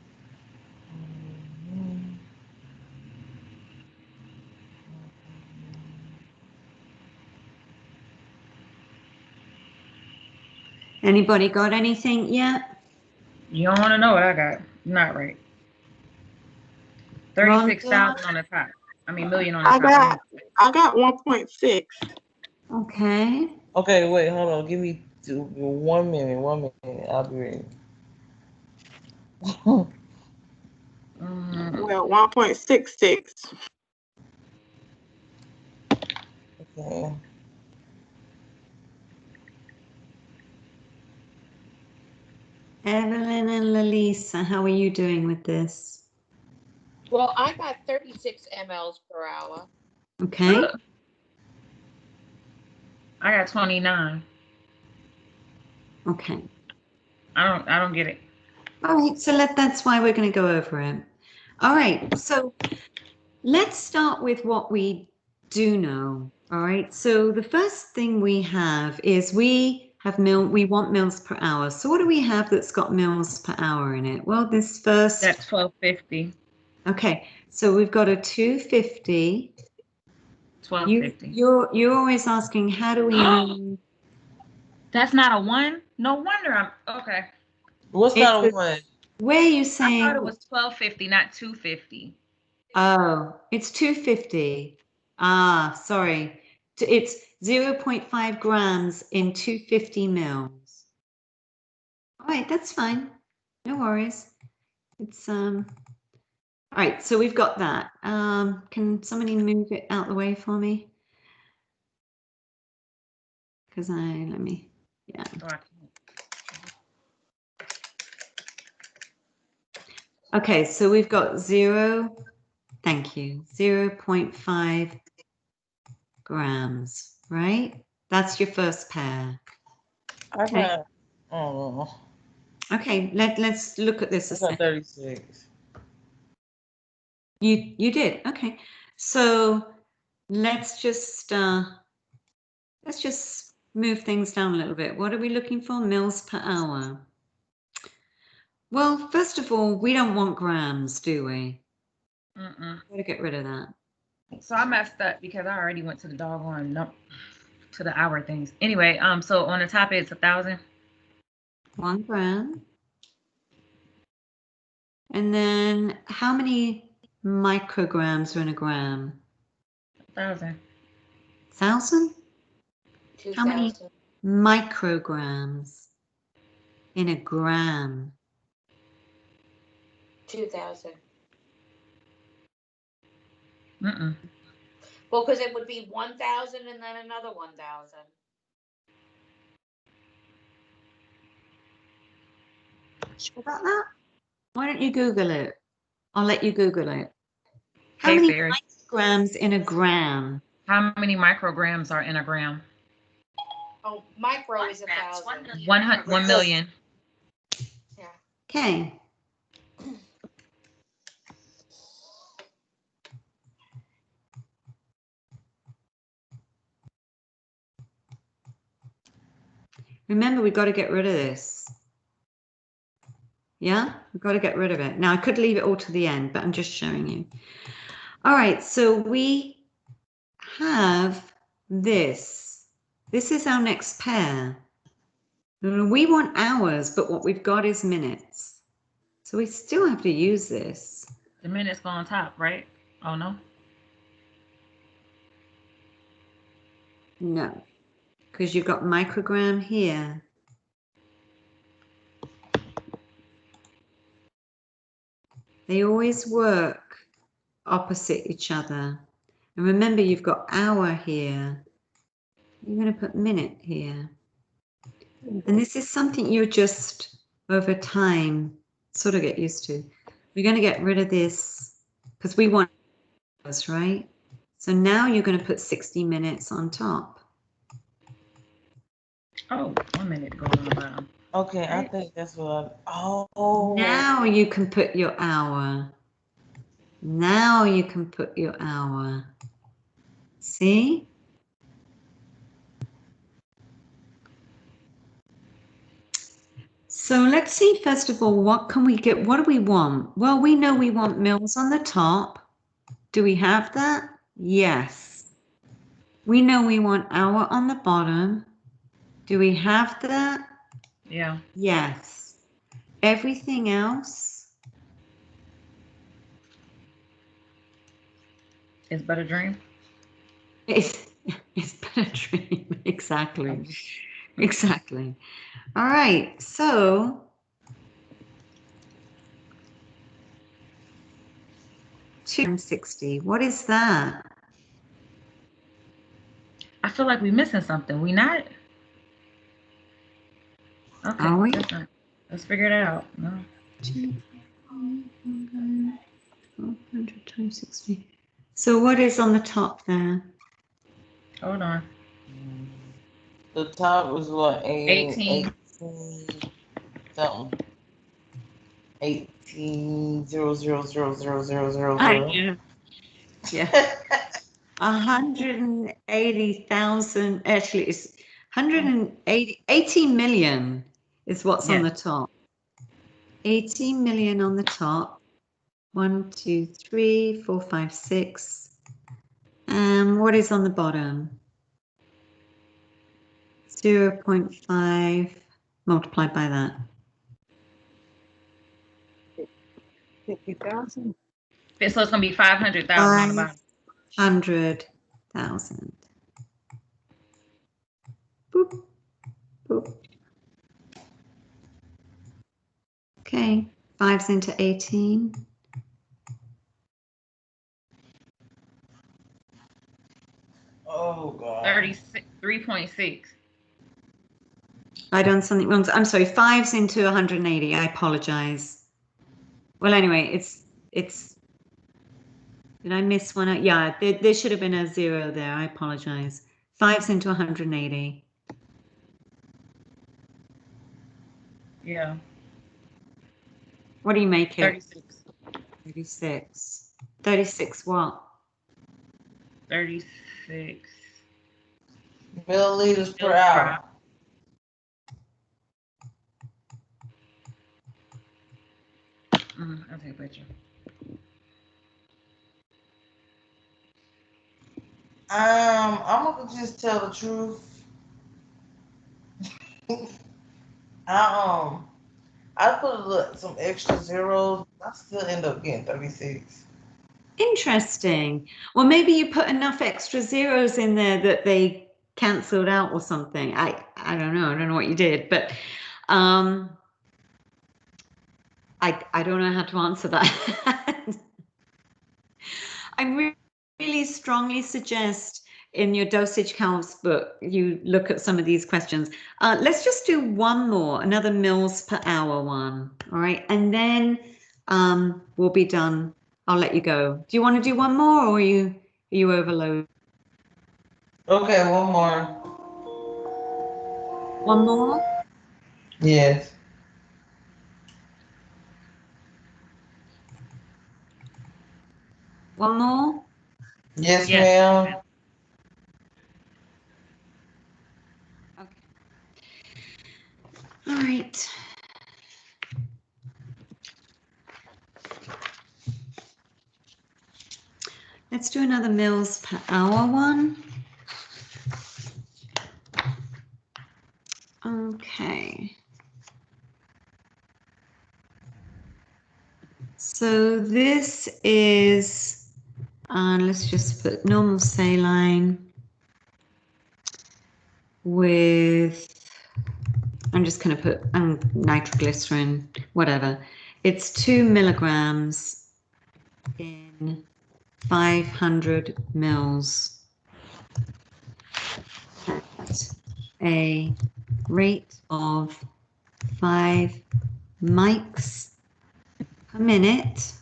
[SPEAKER 1] Anybody got anything yet?
[SPEAKER 3] You don't want to know what I got. Not right. 36,000 on the top. I mean, million on the top.
[SPEAKER 5] I got 1.6.
[SPEAKER 1] Okay.
[SPEAKER 2] Okay, wait, hold on. Give me 1 minute. 1 minute. I'll be ready.
[SPEAKER 5] Well, 1.66.
[SPEAKER 2] Okay.
[SPEAKER 1] Evelyn and Lalisa, how are you doing with this?
[SPEAKER 4] Well, I got 36 mLs per hour.
[SPEAKER 1] Okay.
[SPEAKER 3] I got 29.
[SPEAKER 1] Okay.
[SPEAKER 3] I don't get it.
[SPEAKER 1] All right, so that's why we're going to go over it. All right, so let's start with what we do know. All right, so the first thing we have is we want mils per hour. So what do we have that's got mils per hour in it? Well, this first.
[SPEAKER 3] That's 1250.
[SPEAKER 1] Okay, so we've got a 250.
[SPEAKER 3] 1250.
[SPEAKER 1] You're always asking, how do we know?
[SPEAKER 3] That's not a 1? No wonder I'm okay.
[SPEAKER 2] What's not a 1?
[SPEAKER 1] Where are you saying?
[SPEAKER 3] I thought it was 1250, not 250.
[SPEAKER 1] Oh, it's 250. Ah, sorry. It's 0.5 grams in 250 mils. All right, that's fine. No worries. It's all right, so we've got that. Can somebody move it out the way for me? Because yeah.
[SPEAKER 3] Oh, I can't.
[SPEAKER 1] Okay, so we've got thank you, 0.5 grams, right? That's your first pair.
[SPEAKER 2] I
[SPEAKER 1] Okay.
[SPEAKER 2] got, oh,
[SPEAKER 1] Okay, let's look at this a
[SPEAKER 2] I got
[SPEAKER 1] second.
[SPEAKER 2] 36.
[SPEAKER 1] You did, okay. So let's just move things down a little bit. What are we looking for? Mils per hour. Well, first of all, we don't want grams, do we? Gotta get rid of that.
[SPEAKER 3] So I messed up because I already went to the doggone to the hour things. Anyway, so on the top it's 1,000.
[SPEAKER 1] 1 gram. And then how many micrograms are in a gram?
[SPEAKER 3] 1,000.
[SPEAKER 1] 1,000? How many
[SPEAKER 4] 2,000.
[SPEAKER 1] micrograms in a gram?
[SPEAKER 4] 2,000. Well, because it would be 1,000 and then another 1,000.
[SPEAKER 1] Sure about that? Why don't you Google it? I'll let you Google it. How
[SPEAKER 3] Hey,
[SPEAKER 1] many
[SPEAKER 3] Siri.
[SPEAKER 1] micrograms in a gram?
[SPEAKER 3] How many micrograms are in a gram?
[SPEAKER 4] Oh, micro is 1,000.
[SPEAKER 3] 1 million.
[SPEAKER 4] Yeah.
[SPEAKER 1] Okay. Remember, we've got to get rid of this. Yeah, we've got to get rid of it. Now, I could leave it all to the end, but I'm just showing you. All right, so we have this. This is our next pair. We want hours, but what we've got is minutes. So we still have to use this.
[SPEAKER 3] The minutes go on top, right? Oh, no?
[SPEAKER 1] No, because you've got microgram here. They always work opposite each other. And remember, you've got hour here. You're going to put minute here. And this is something you just, over time, sort of get used to. We're going to get rid of this because we want hours, right? So now you're going to put 60 minutes on top.
[SPEAKER 3] Oh, 1 minute goes on the bottom.
[SPEAKER 2] Okay, I think that's what oh.
[SPEAKER 1] Now you can put your hour. Now you can put your hour. See? So let's see, first of all, what can we get? What do we want? Well, we know we want mils on the top. Do we have that? Yes. We know we want hour on the bottom. Do we have that?
[SPEAKER 3] Yeah.
[SPEAKER 1] Yes. Everything else?
[SPEAKER 3] It's but a dream.
[SPEAKER 1] It's been a dream. Exactly. Exactly. All right. So 260. What is that?
[SPEAKER 3] I feel like we're missing something. We not? Okay.
[SPEAKER 1] Are we?
[SPEAKER 3] That's not. Let's figure it out. No.
[SPEAKER 1] 400 times 60. So what is on the top there?
[SPEAKER 3] Hold on.
[SPEAKER 2] The top was what,
[SPEAKER 3] 18.
[SPEAKER 2] something. 18 0 0 0 0 0 0
[SPEAKER 1] Yeah. Yeah. 180,000. Actually, it's 18 million is what's on the top. 18 million on the top. 1, 2, 3, 4, 5, 6. What is on the bottom? 0.5 multiplied by that.
[SPEAKER 5] 50,000.
[SPEAKER 3] So it's gonna be 500,000 on the bottom.
[SPEAKER 1] 500,000. Boop, boop. Okay, 5s into 18.
[SPEAKER 2] Oh God.
[SPEAKER 3] 3.6.
[SPEAKER 1] I done something wrong. I'm sorry, 5s into 180. I apologize. Well, anyway, it's. Did I miss one? Yeah, there should have been a 0 there. I apologize. 5s into 180.
[SPEAKER 3] Yeah.
[SPEAKER 1] What do you make it?
[SPEAKER 3] 36.
[SPEAKER 1] 36. 36 what?
[SPEAKER 3] 36.
[SPEAKER 2] Milliliters per hour.
[SPEAKER 3] I'll take a picture.
[SPEAKER 2] I'm gonna just tell the truth. I put some extra zeros. I still end up getting 36.
[SPEAKER 1] Interesting. Well, maybe you put enough extra zeros in there that they cancelled out or something. I don't know. I don't know what you did, but I don't know how to answer that. I really strongly suggest in your dosage counts book you look at some of these questions. Let's just do one more, another mils per hour one. All right, and then we'll be done. I'll let you go. Do you want to do one more, or are you overloaded?
[SPEAKER 2] Okay, one more.
[SPEAKER 1] One more?
[SPEAKER 2] Yes.
[SPEAKER 1] One more?
[SPEAKER 2] Yes,
[SPEAKER 3] Yes.
[SPEAKER 2] ma'am.
[SPEAKER 1] Okay. All right. Let's do another mils per hour one. Okay. So this is, let's just put normal saline with, I'm just going to put nitroglycerin, whatever. It's 2 milligrams in 500 mils at a rate of 5 mics per minute.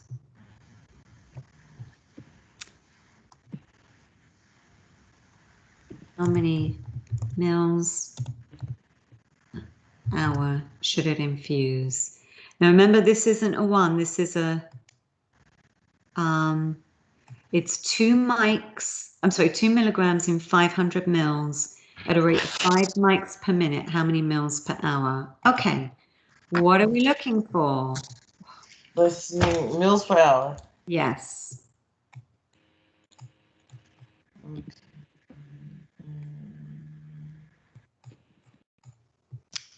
[SPEAKER 1] How many mils per hour should it infuse? Now remember, this isn't a 1, this is a, it's 2 milligrams in 500 mils at a rate of 5 mics per minute. How many mils per hour? Okay, what are we looking for?
[SPEAKER 2] Let's see, mils per hour.
[SPEAKER 1] Yes.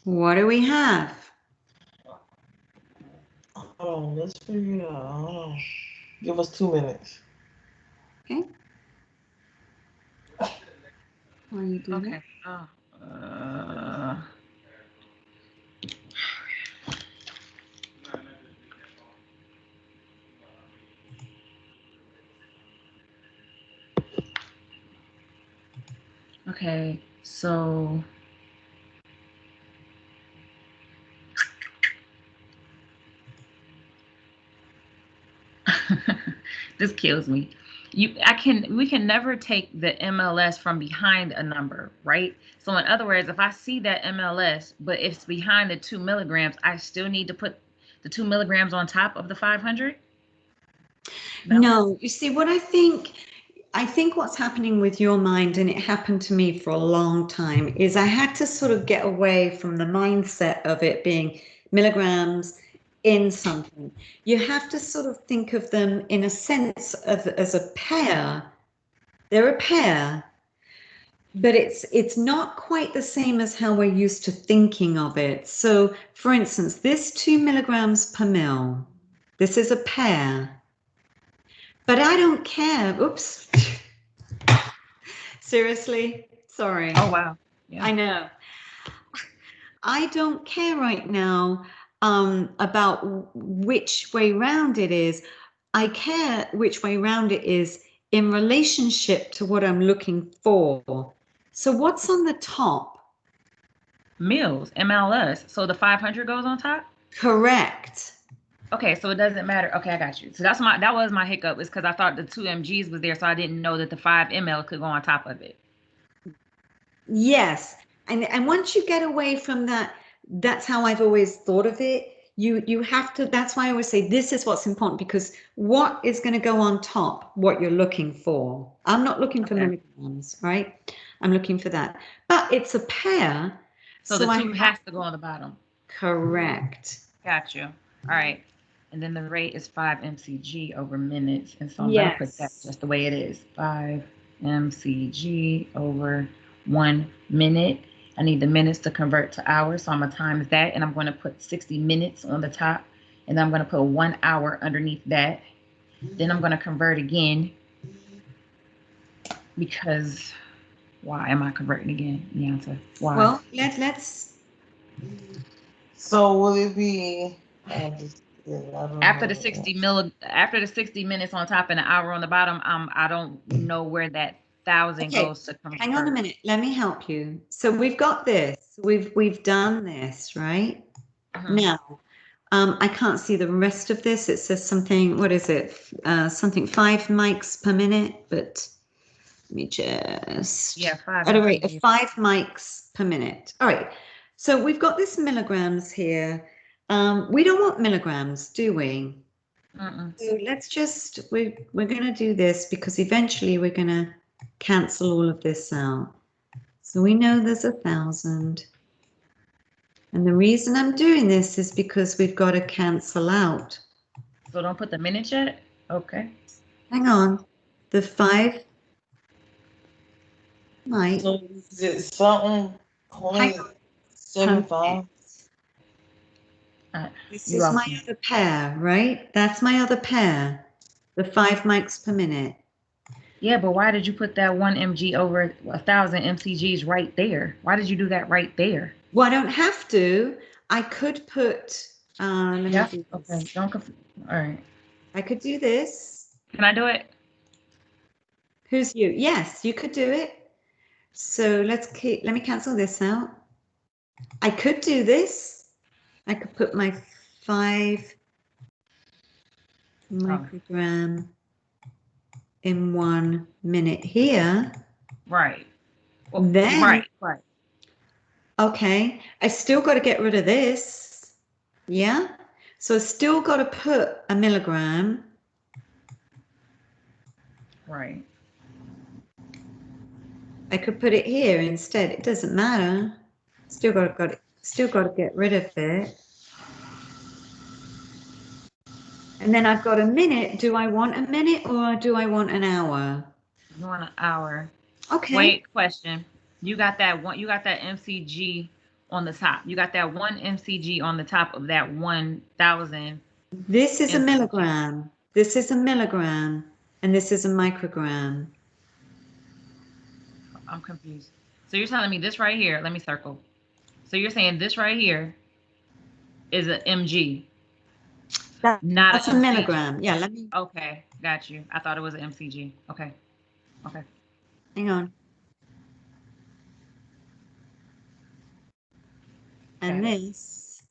[SPEAKER 1] What do we have?
[SPEAKER 2] Oh, let's figure it out. Hold on. Give us 2 minutes.
[SPEAKER 1] Okay. While you do
[SPEAKER 3] Okay.
[SPEAKER 1] that.
[SPEAKER 3] Okay, so this kills me. We can never take the MLS from behind a number, right? So in other words, if I see that MLS, but it's behind the 2 milligrams, I still need to put the 2 milligrams on top of the 500?
[SPEAKER 1] No, you see what I think what's happening with your mind, and it happened to me for a long time, is I had to sort of get away from the mindset of it being milligrams in something. You have to sort of think of them in a sense of as a pair. They're a pair, but it's not quite the same as how we're used to thinking of it. So for instance, this 2 milligrams per mil, this is a pair. But I don't care. Oops. Seriously? Sorry.
[SPEAKER 3] Oh, wow. Yeah.
[SPEAKER 1] I know. I don't care right now about which way round it is. I care which way round it is in relationship to what I'm looking for. So what's on the top?
[SPEAKER 3] Meals, MLS. So the 500 goes on top?
[SPEAKER 1] Correct.
[SPEAKER 3] Okay, so it doesn't matter. Okay, I got you. So that was my hiccup, is because I thought the 2 MGs was there, so I didn't know that the 5 ML could go on top of it.
[SPEAKER 1] Yes. And once you get away from that, that's how I've always thought of it. You have to, that's why I always say this is what's important, because what is going to go on top, what you're looking for. I'm not looking for
[SPEAKER 3] Okay.
[SPEAKER 1] milligrams, right? I'm looking for that. But it's a pair.
[SPEAKER 3] So the 2 has to go on the bottom.
[SPEAKER 1] Correct.
[SPEAKER 3] Got you. All right. And then the rate is 5 mcg over minutes. And so I'm going to put that
[SPEAKER 1] Yes.
[SPEAKER 3] just the way it is. 5 mcg over 1 minute. I need the minutes to convert to hours, so I'm going to times that. And I'm going to put 60 minutes on the top. And then I'm going to put 1 hour underneath that. Then I'm going to convert again. Because why am I converting again? The answer. Why?
[SPEAKER 1] Well, let's.
[SPEAKER 2] So will it be?
[SPEAKER 3] After the 60 minutes on top and an hour on the bottom, I don't know where that 1,000
[SPEAKER 1] Okay,
[SPEAKER 3] goes to convert.
[SPEAKER 1] hang on a minute. Let me help you. So we've got this. We've done this, right?
[SPEAKER 3] Mhm.
[SPEAKER 1] Now, I can't see the rest of this. It says something, what is it? Something 5 mics per minute, but let me just.
[SPEAKER 3] Yeah, 5.
[SPEAKER 1] At a rate of 5 mics per minute. All right. So we've got this milligrams here. We don't want milligrams, do we?
[SPEAKER 3] Mm-mm.
[SPEAKER 1] So let's just, we're going to do this because eventually we're going to cancel all of this out. So we know there's 1,000. And the reason I'm doing this is because we've got to cancel out.
[SPEAKER 3] So don't put the minutes yet? Okay.
[SPEAKER 1] Hang on. The 5 might.
[SPEAKER 2] So is it something?
[SPEAKER 1] Hang on.
[SPEAKER 2] 75.
[SPEAKER 1] This
[SPEAKER 3] You
[SPEAKER 1] is
[SPEAKER 3] lost
[SPEAKER 1] my
[SPEAKER 3] me.
[SPEAKER 1] other pair, right? That's my other pair. The 5 mics per minute.
[SPEAKER 3] Yeah, but why did you put that 1 mg over 1,000 mcgs right there? Why did you do that right there?
[SPEAKER 1] Well, I don't have to. I could put, let me
[SPEAKER 3] Yeah.
[SPEAKER 1] do this.
[SPEAKER 3] Okay. Don't confuse. All right.
[SPEAKER 1] I could do this.
[SPEAKER 3] Can I do it?
[SPEAKER 1] Who's you? Yes, you could do it. So let me cancel this out. I could do this. I could put my 5 microgram in 1 minute here.
[SPEAKER 3] Right. Well,
[SPEAKER 1] Then,
[SPEAKER 3] right.
[SPEAKER 1] okay, I still got to get rid of this. Yeah. So I still got to put a milligram.
[SPEAKER 3] Right.
[SPEAKER 1] I could put it here instead. It doesn't matter. Still got to get rid of it. And then I've got a minute. Do I want a minute or do I want an hour?
[SPEAKER 3] You want an hour.
[SPEAKER 1] Okay.
[SPEAKER 3] Wait, question. You got that MCG on the top. You got that 1 MCG on the top of that 1,000.
[SPEAKER 1] This is a
[SPEAKER 3] MCG.
[SPEAKER 1] milligram. This is a milligram. And this is a microgram.
[SPEAKER 3] I'm confused. So you're telling me this right here, let me circle. So you're saying this right here is an mg.
[SPEAKER 1] That's a milligram. Yeah, let me.
[SPEAKER 3] Okay, got you. I thought it was an mcg. Okay. Okay.
[SPEAKER 1] Hang on. And this.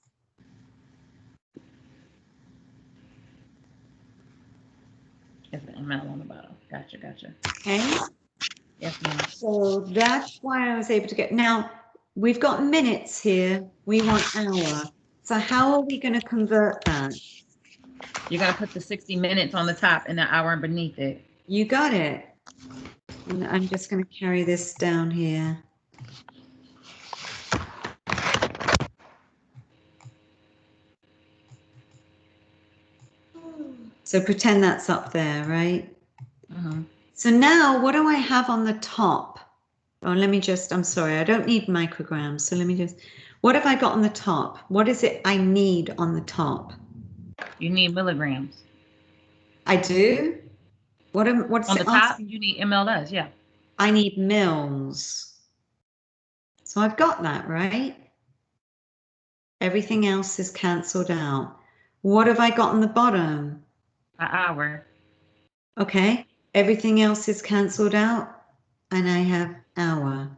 [SPEAKER 3] It's an ml on the bottom. Gotcha.
[SPEAKER 1] Okay.
[SPEAKER 3] Yes, ma'am.
[SPEAKER 1] So that's why I was able to get. Now, we've got minutes here. We want hour. So how are we going to convert that?
[SPEAKER 3] You're going to put the 60 minutes on the top and the hour beneath it.
[SPEAKER 1] You got it. And I'm just going to carry this down here. So pretend that's up there, right?
[SPEAKER 3] Mm-hmm.
[SPEAKER 1] So now what do I have on the top? Oh, I'm sorry, I don't need micrograms. So what have I got on the top? What is it I need on the top?
[SPEAKER 3] You need milligrams.
[SPEAKER 1] I do? What's
[SPEAKER 3] On
[SPEAKER 1] it
[SPEAKER 3] the top,
[SPEAKER 1] asking?
[SPEAKER 3] you need MLS. Yeah.
[SPEAKER 1] I need mills. So I've got that, right? Everything else is cancelled out. What have I got on the bottom?
[SPEAKER 3] An hour.
[SPEAKER 1] Okay, everything else is cancelled out, and I have hour.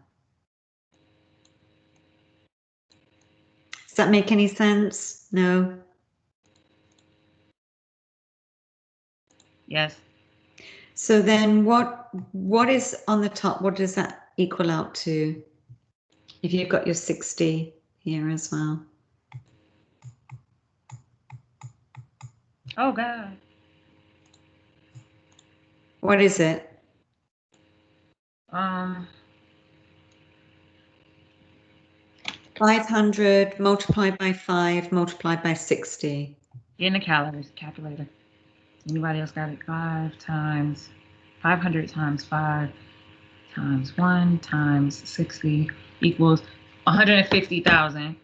[SPEAKER 1] Does that make any sense? No?
[SPEAKER 3] Yes.
[SPEAKER 1] So then what is on the top? What does that equal out to? If you've got your 60 here as well.
[SPEAKER 3] Oh God.
[SPEAKER 1] What is it? 500 multiplied by 5 multiplied by 60.
[SPEAKER 3] Get in the calculator. Anybody else got it? 5 times 500 times 5 times 1 times 60 equals 150,000.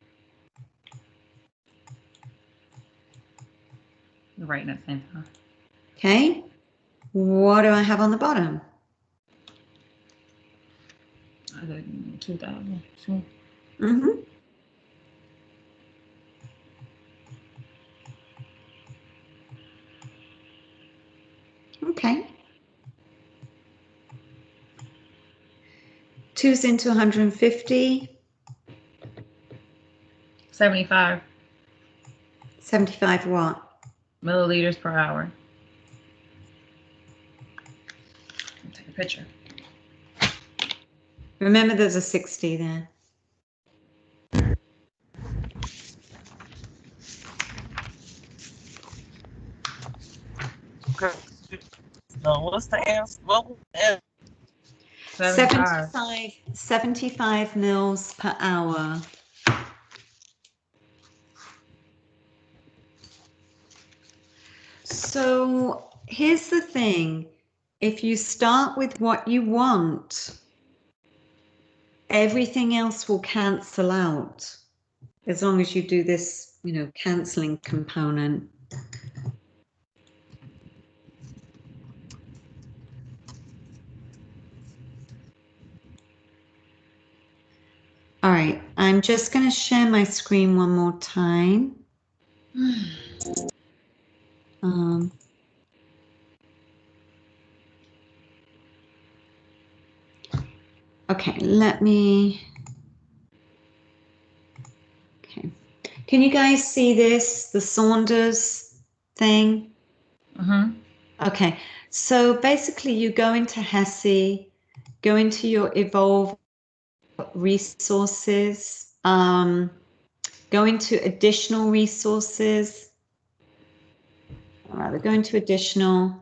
[SPEAKER 3] You're writing at the same time.
[SPEAKER 1] Okay. What do I have on the bottom?
[SPEAKER 3] I did 2,000.
[SPEAKER 1] Mm-hmm. Okay. 2's into 150.
[SPEAKER 3] 75
[SPEAKER 1] 75 what?
[SPEAKER 3] milliliters per hour. I'll take a picture.
[SPEAKER 1] Remember there's a 60 there.
[SPEAKER 2] No, what's the answer? What was the answer?
[SPEAKER 1] 75 mils per hour. So here's the thing. If you start with what you want, everything else will cancel out as long as you do this, canceling component. All right, I'm just going to share my screen one more time. Okay, okay. Can you guys see this, the Saunders thing?
[SPEAKER 3] Mm-hmm.
[SPEAKER 1] Okay, so basically you go into HESI, go into your Evolve resources, go into additional resources, or rather go into additional,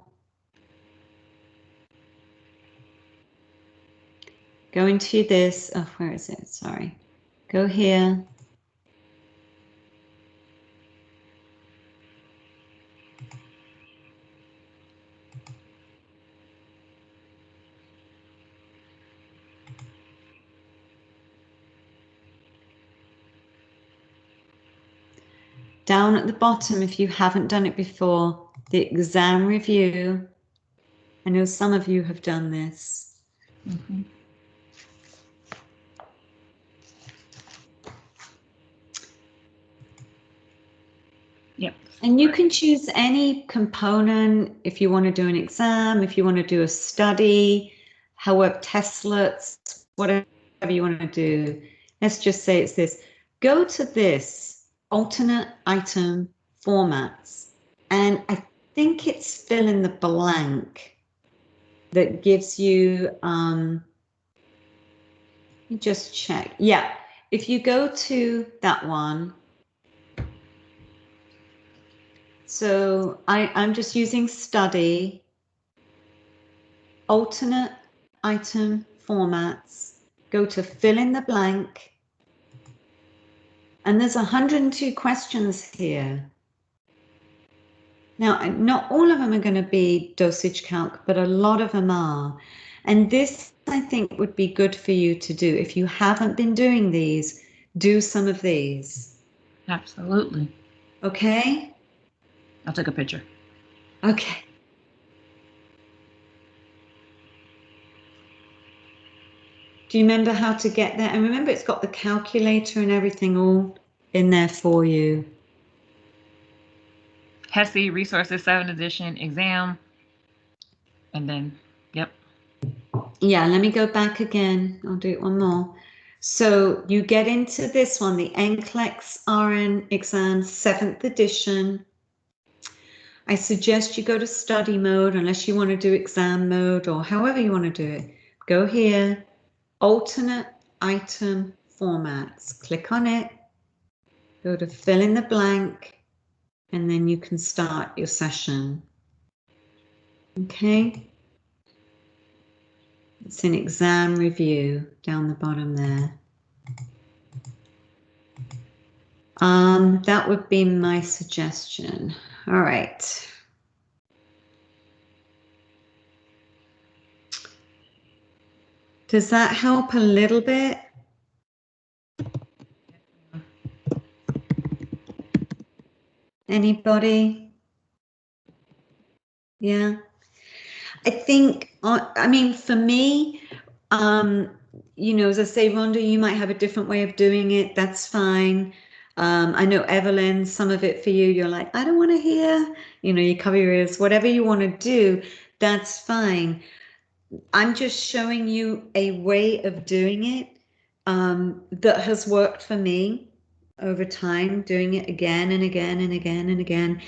[SPEAKER 1] go into this, oh, where is it? Sorry. Go here. Down at the bottom, if you haven't done it before, the exam review. I know some of you have done this.
[SPEAKER 3] Mm-hmm. Yep.
[SPEAKER 1] And you can choose any component if you want to do an exam, if you want to do a study, however, testlets, whatever you want to do. Let's just say it's this. Go to this alternate item formats, and I think it's fill in the blank that gives you, let me just check. Yeah, if you go to that one, so I'm just using study, alternate item formats, go to fill in the blank, and there's 102 questions here. Now, not all of them are going to be dosage calc, but a lot of them are. And this, I think, would be good for you to do. If you haven't been doing these, do some of these.
[SPEAKER 3] Absolutely.
[SPEAKER 1] Okay?
[SPEAKER 3] I'll take a picture.
[SPEAKER 1] Okay. Do you remember how to get there? And remember, it's got the calculator and everything all in there for you.
[SPEAKER 3] HESI Resources 7th edition exam. And then, yep.
[SPEAKER 1] Yeah, let me go back again. I'll do it one more. So you get into this one, the NCLEX RN exam 7th edition. I suggest you go to study mode unless you want to do exam mode or however you want to do it. Go here, alternate item formats. Click on it. Go to fill in the blank, and then you can start your session. Okay. It's an exam review down the bottom there. That would be my suggestion. All right. Does that help a little bit? Anybody? Yeah. I think, I mean, for me, you know, as I say, Rhonda, you might have a different way of doing it. That's fine. I know, Evelyn, some of it for you, you're like, I don't want to hear, you know, you cover your ears, whatever you want to do, that's fine. I'm just showing you a way of doing it that has worked for me over time, doing it again and again and again and again.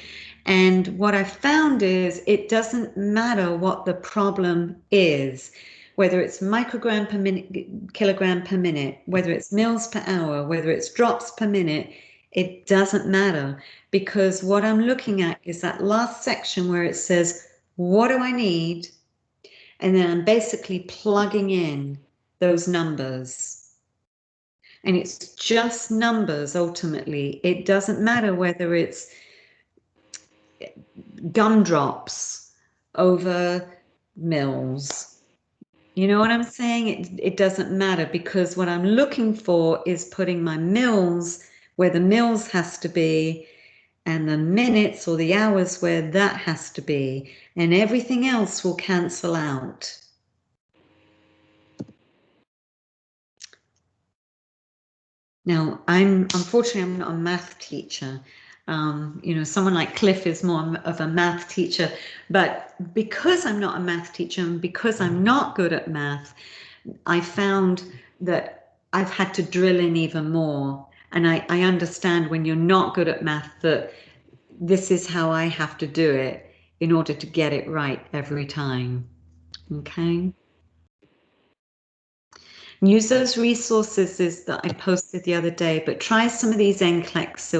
[SPEAKER 1] And what I found is it doesn't matter what the problem is, whether it's microgram per minute, kilogram per minute, whether it's mils per hour, whether it's drops per minute, it doesn't matter, because what I'm looking at is that last section where it says, what do I need? And then I'm basically plugging in those numbers. And it's just numbers ultimately. It doesn't matter whether it's gumdrops over mils. You know what I'm saying? It doesn't matter, because what I'm looking for is putting my mils where the mils has to be, and the minutes or the hours where that has to be, and everything else will cancel out. Now, unfortunately, I'm not a math teacher. You know, someone like Cliff is more of a math teacher, but because I'm not a math teacher and because I'm not good at math, I found that I've had to drill in even more. And I understand when you're not good at math that this is how I have to do it in order to get it right every time. Okay. Use those resources that I posted the other day, but try some of these NCLEX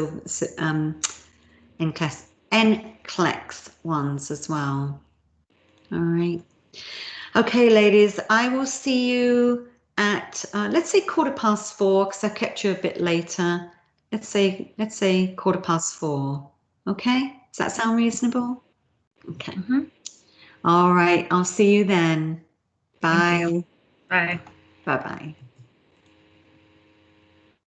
[SPEAKER 1] ones as well. All right. Okay, ladies, I will see you at, let's say 4:15, because I kept you a bit later. Let's say 4:15. Okay, does that sound reasonable? Okay.
[SPEAKER 3] Mm-hmm.
[SPEAKER 1] All right, I'll see you then. Bye.
[SPEAKER 3] Bye.
[SPEAKER 1] Bye-bye.